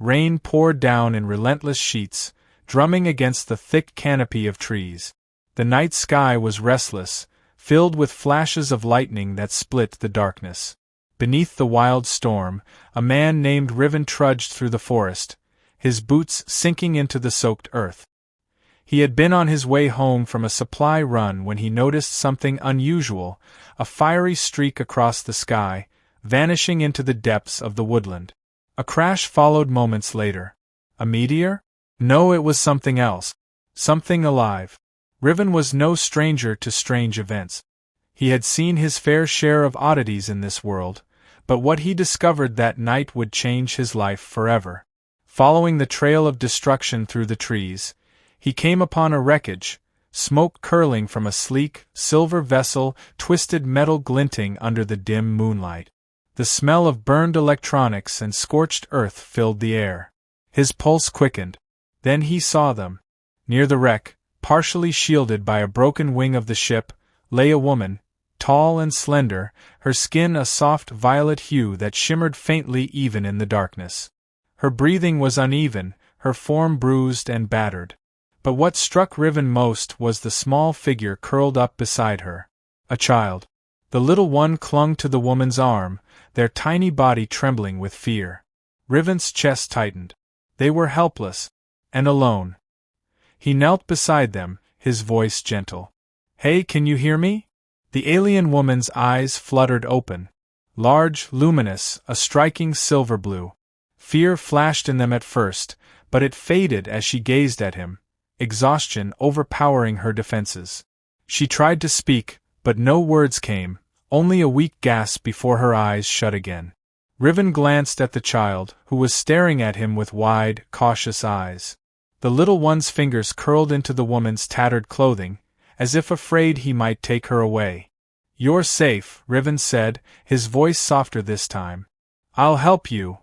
Rain poured down in relentless sheets, drumming against the thick canopy of trees. The night sky was restless, filled with flashes of lightning that split the darkness. Beneath the wild storm, a man named Riven trudged through the forest, his boots sinking into the soaked earth. He had been on his way home from a supply run when he noticed something unusual, a fiery streak across the sky, vanishing into the depths of the woodland. A crash followed moments later. A meteor? No, it was something else. Something alive. Riven was no stranger to strange events. He had seen his fair share of oddities in this world, but what he discovered that night would change his life forever. Following the trail of destruction through the trees, he came upon a wreckage, smoke curling from a sleek, silver vessel, twisted metal glinting under the dim moonlight. The smell of burned electronics and scorched earth filled the air. His pulse quickened. Then he saw them. Near the wreck, partially shielded by a broken wing of the ship, lay a woman, tall and slender, her skin a soft violet hue that shimmered faintly even in the darkness. Her breathing was uneven, her form bruised and battered. But what struck Riven most was the small figure curled up beside her. A child. The little one clung to the woman's arm, their tiny body trembling with fear. Riven's chest tightened. They were helpless. And alone. He knelt beside them, his voice gentle. "Hey, can you hear me?" The alien woman's eyes fluttered open. Large, luminous, a striking silver blue. Fear flashed in them at first, but it faded as she gazed at him, exhaustion overpowering her defenses. She tried to speak, but no words came, only a weak gasp before her eyes shut again. Riven glanced at the child, who was staring at him with wide, cautious eyes. The little one's fingers curled into the woman's tattered clothing, as if afraid he might take her away. "You're safe," Riven said, his voice softer this time. "I'll help you."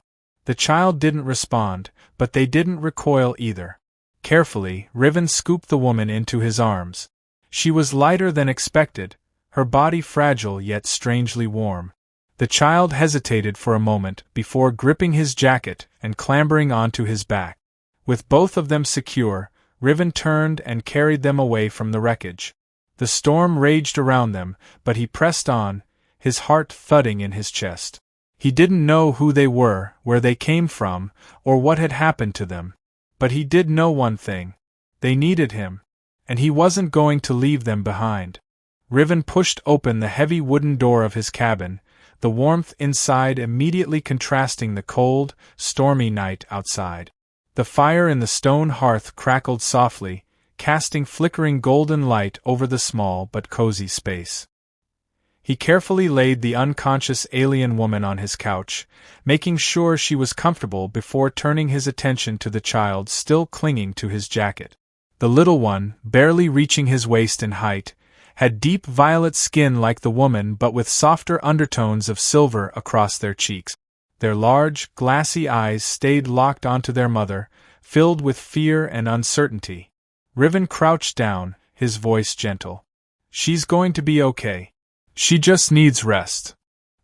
The child didn't respond, but they didn't recoil either. Carefully, Riven scooped the woman into his arms. She was lighter than expected, her body fragile yet strangely warm. The child hesitated for a moment before gripping his jacket and clambering onto his back. With both of them secure, Riven turned and carried them away from the wreckage. The storm raged around them, but he pressed on, his heart thudding in his chest. He didn't know who they were, where they came from, or what had happened to them. But he did know one thing. They needed him. And he wasn't going to leave them behind. Riven pushed open the heavy wooden door of his cabin, the warmth inside immediately contrasting the cold, stormy night outside. The fire in the stone hearth crackled softly, casting flickering golden light over the small but cozy space. He carefully laid the unconscious alien woman on his couch, making sure she was comfortable before turning his attention to the child still clinging to his jacket. The little one, barely reaching his waist in height, had deep violet skin like the woman but with softer undertones of silver across their cheeks. Their large, glassy eyes stayed locked onto their mother, filled with fear and uncertainty. Riven crouched down, his voice gentle. "She's going to be okay. She just needs rest."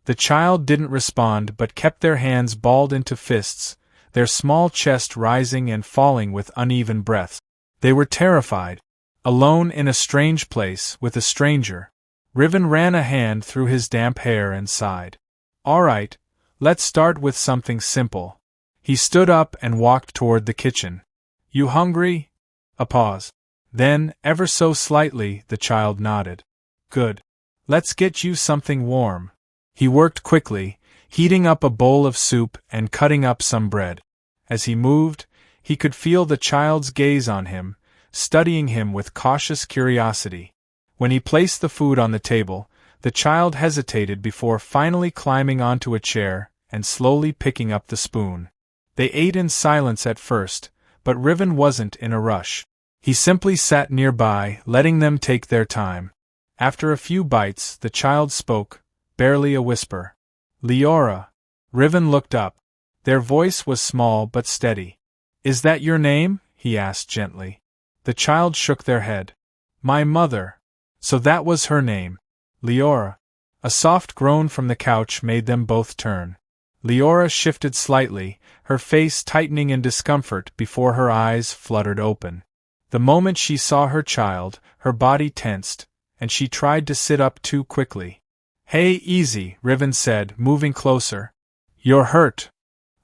The child didn't respond but kept their hands balled into fists, their small chest rising and falling with uneven breaths. They were terrified. Alone in a strange place, with a stranger. Riven ran a hand through his damp hair and sighed. "All right. Let's start with something simple." He stood up and walked toward the kitchen. "You hungry?" A pause. Then, ever so slightly, the child nodded. "Good. Let's get you something warm." He worked quickly, heating up a bowl of soup and cutting up some bread. As he moved, he could feel the child's gaze on him, studying him with cautious curiosity. When he placed the food on the table, the child hesitated before finally climbing onto a chair and slowly picking up the spoon. They ate in silence at first, but Riven wasn't in a rush. He simply sat nearby, letting them take their time. After a few bites, the child spoke, barely a whisper. "Leora." Riven looked up. Their voice was small but steady. "Is that your name?" he asked gently. The child shook their head. "My mother." So that was her name. Leora. A soft groan from the couch made them both turn. Leora shifted slightly, her face tightening in discomfort before her eyes fluttered open. The moment she saw her child, her body tensed, and she tried to sit up too quickly. "Hey, easy," Riven said, moving closer. "You're hurt."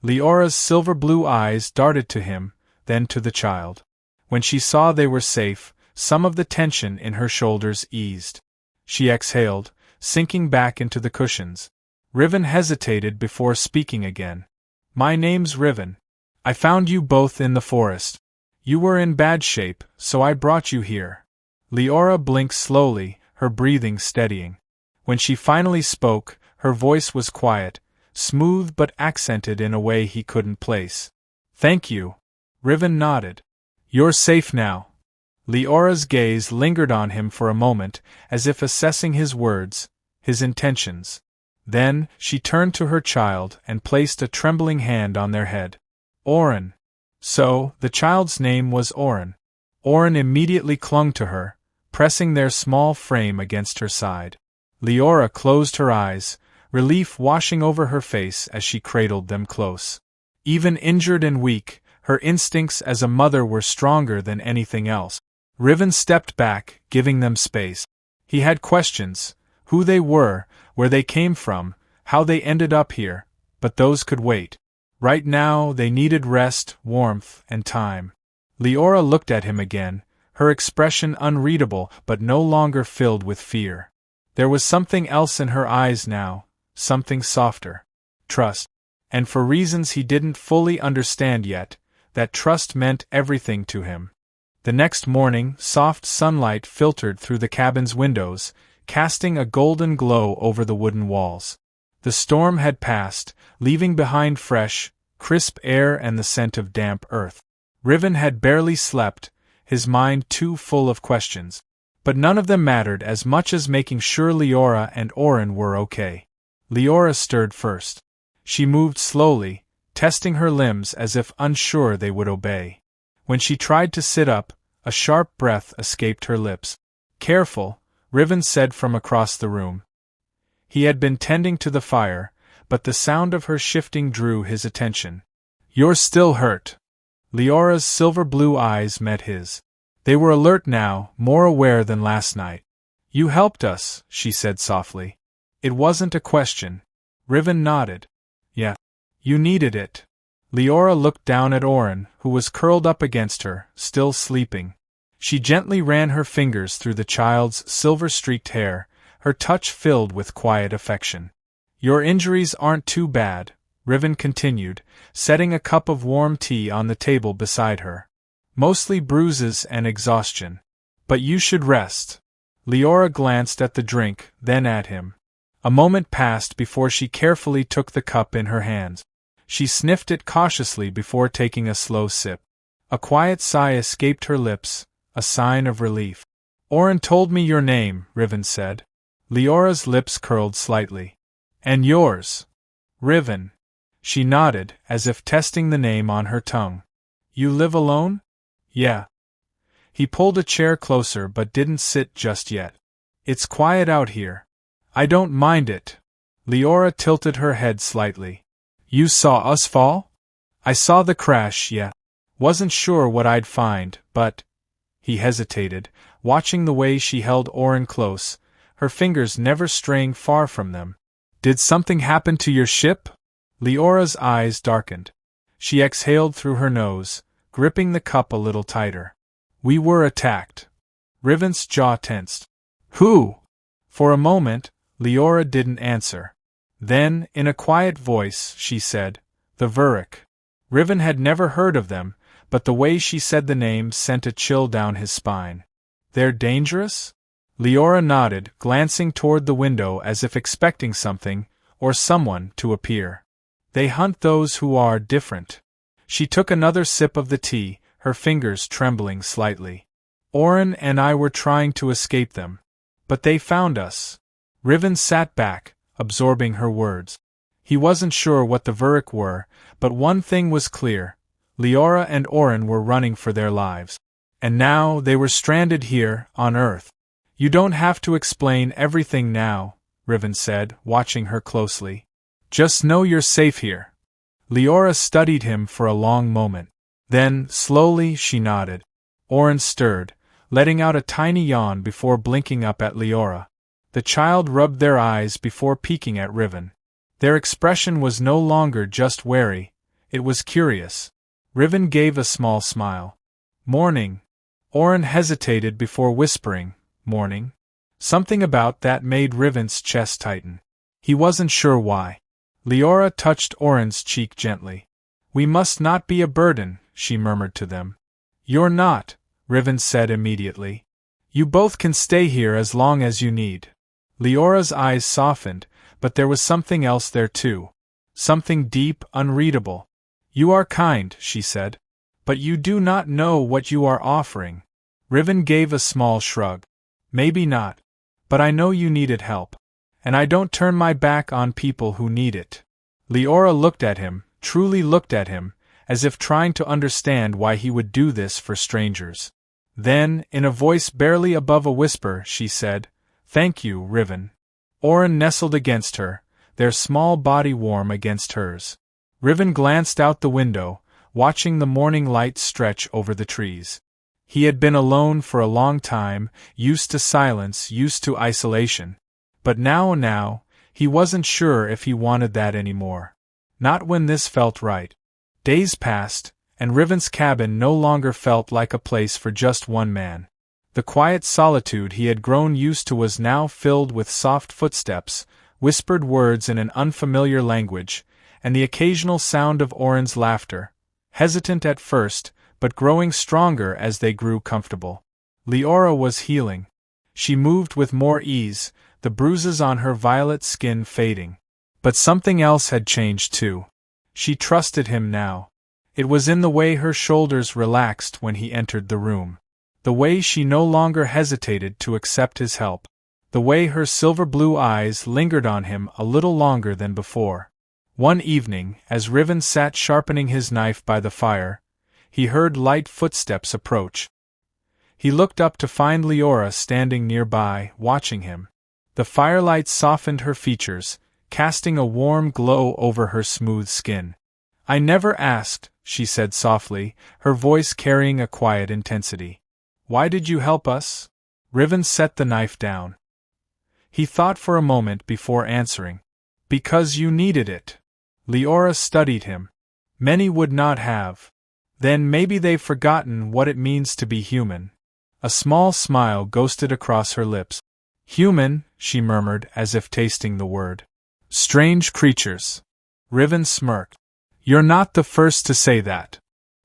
Leora's silver-blue eyes darted to him, then to the child. When she saw they were safe, some of the tension in her shoulders eased. She exhaled, sinking back into the cushions. Riven hesitated before speaking again. "My name's Riven. I found you both in the forest. You were in bad shape, so I brought you here." Leora blinked slowly, her breathing steadying. When she finally spoke, her voice was quiet, smooth but accented in a way he couldn't place. "Thank you." Riven nodded. "You're safe now." Leora's gaze lingered on him for a moment, as if assessing his words, his intentions. Then, she turned to her child and placed a trembling hand on their head. "Oren." So, the child's name was Oren. Oren immediately clung to her, pressing their small frame against her side. Leora closed her eyes, relief washing over her face as she cradled them close. Even injured and weak, her instincts as a mother were stronger than anything else. Riven stepped back, giving them space. He had questions: who they were, where they came from, how they ended up here, but those could wait. Right now, they needed rest, warmth, and time. Leora looked at him again, her expression unreadable but no longer filled with fear. There was something else in her eyes now, something softer. Trust. And for reasons he didn't fully understand yet, that trust meant everything to him. The next morning, soft sunlight filtered through the cabin's windows, casting a golden glow over the wooden walls. The storm had passed, leaving behind fresh, crisp air and the scent of damp earth. Riven had barely slept, his mind too full of questions. But none of them mattered as much as making sure Leora and Oren were okay. Leora stirred first. She moved slowly, testing her limbs as if unsure they would obey. When she tried to sit up, a sharp breath escaped her lips. "Careful," Riven said from across the room. He had been tending to the fire, but the sound of her shifting drew his attention. "You're still hurt." Leora's silver-blue eyes met his. They were alert now, more aware than last night. "You helped us," she said softly. It wasn't a question. Riven nodded. "Yeah. You needed it." Leora looked down at Oren, who was curled up against her, still sleeping. She gently ran her fingers through the child's silver-streaked hair, her touch filled with quiet affection. "Your injuries aren't too bad," Riven continued, setting a cup of warm tea on the table beside her. "Mostly bruises and exhaustion. But you should rest." Leora glanced at the drink, then at him. A moment passed before she carefully took the cup in her hands. She sniffed it cautiously before taking a slow sip. A quiet sigh escaped her lips, a sign of relief. "Oren told me your name," Riven said. Leora's lips curled slightly. "And yours?" "Riven." She nodded, as if testing the name on her tongue. "You live alone?" "Yeah." He pulled a chair closer but didn't sit just yet. "It's quiet out here." "I don't mind it." Leora tilted her head slightly. "You saw us fall?" "I saw the crash, yeah. Wasn't sure what I'd find, but—" He hesitated, watching the way she held Oren close, her fingers never straying far from them. "Did something happen to your ship?" Leora's eyes darkened. She exhaled through her nose, gripping the cup a little tighter. "We were attacked." Riven's jaw tensed. "Who?" For a moment, Leora didn't answer. Then, in a quiet voice, she said, "The Vuric." Riven had never heard of them, but the way she said the name sent a chill down his spine. "They're dangerous?" Leora nodded, glancing toward the window as if expecting something, or someone, to appear. "They hunt those who are different." She took another sip of the tea, her fingers trembling slightly. "Oren and I were trying to escape them. But they found us." Riven sat back, absorbing her words. He wasn't sure what the Vuric were, but one thing was clear. Leora and Oren were running for their lives. And now they were stranded here, on Earth. "You don't have to explain everything now," Riven said, watching her closely. Just know you're safe here. Leora studied him for a long moment. Then, slowly, she nodded. Oren stirred, letting out a tiny yawn before blinking up at Leora. The child rubbed their eyes before peeking at Riven. Their expression was no longer just wary, it was curious. Riven gave a small smile. Morning. Oren hesitated before whispering, morning? Something about that made Riven's chest tighten. He wasn't sure why. Leora touched Oren's cheek gently. We must not be a burden, she murmured to them. You're not, Riven said immediately. You both can stay here as long as you need. Leora's eyes softened, but there was something else there too. Something deep, unreadable. You are kind, she said. But you do not know what you are offering. Riven gave a small shrug. Maybe not. But I know you needed help. And I don't turn my back on people who need it. Leora looked at him, truly looked at him, as if trying to understand why he would do this for strangers. Then, in a voice barely above a whisper, she said, Thank you, Riven. Oren nestled against her, their small body warm against hers. Riven glanced out the window, watching the morning light stretch over the trees. He had been alone for a long time, used to silence, used to isolation. But now, he wasn't sure if he wanted that anymore. Not when this felt right. Days passed, and Riven's cabin no longer felt like a place for just one man. The quiet solitude he had grown used to was now filled with soft footsteps, whispered words in an unfamiliar language, and the occasional sound of Oren's laughter, hesitant at first, but growing stronger as they grew comfortable. Leora was healing. She moved with more ease, the bruises on her violet skin fading. But something else had changed too. She trusted him now. It was in the way her shoulders relaxed when he entered the room. The way she no longer hesitated to accept his help. The way her silver-blue eyes lingered on him a little longer than before. One evening, as Riven sat sharpening his knife by the fire, he heard light footsteps approach. He looked up to find Leora standing nearby, watching him. The firelight softened her features, casting a warm glow over her smooth skin. I never asked, she said softly, her voice carrying a quiet intensity. Why did you help us? Riven set the knife down. He thought for a moment before answering. Because you needed it. Leora studied him. Many would not have. Then maybe they've forgotten what it means to be human. A small smile ghosted across her lips. Human, she murmured as if tasting the word. Strange creatures. Riven smirked. You're not the first to say that.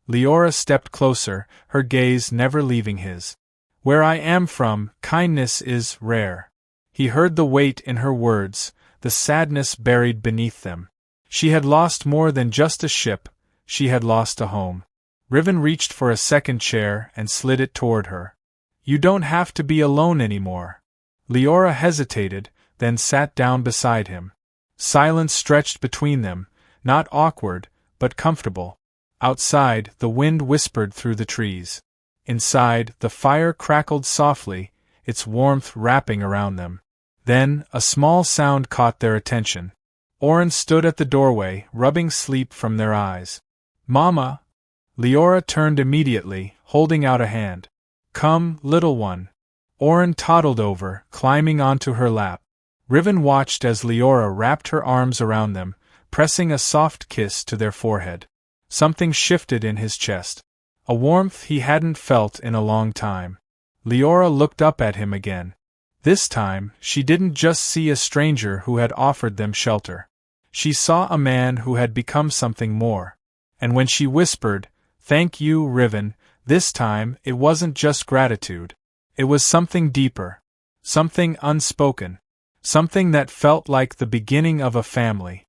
Leora stepped closer, her gaze never leaving his. Where I am from, kindness is rare. He heard the weight in her words, the sadness buried beneath them. She had lost more than just a ship, she had lost a home. Riven reached for a second chair and slid it toward her. You don't have to be alone anymore. Leora hesitated, then sat down beside him. Silence stretched between them, not awkward, but comfortable. Outside, the wind whispered through the trees. Inside, the fire crackled softly, its warmth wrapping around them. Then, a small sound caught their attention. Oren stood at the doorway, rubbing sleep from their eyes. Mama! Leora turned immediately, holding out a hand. Come, little one. Oren toddled over, climbing onto her lap. Riven watched as Leora wrapped her arms around them, pressing a soft kiss to their forehead. Something shifted in his chest. A warmth he hadn't felt in a long time. Leora looked up at him again. This time, she didn't just see a stranger who had offered them shelter. She saw a man who had become something more. And when she whispered, Thank you, Riven, this time it wasn't just gratitude. It was something deeper. Something unspoken. Something that felt like the beginning of a family.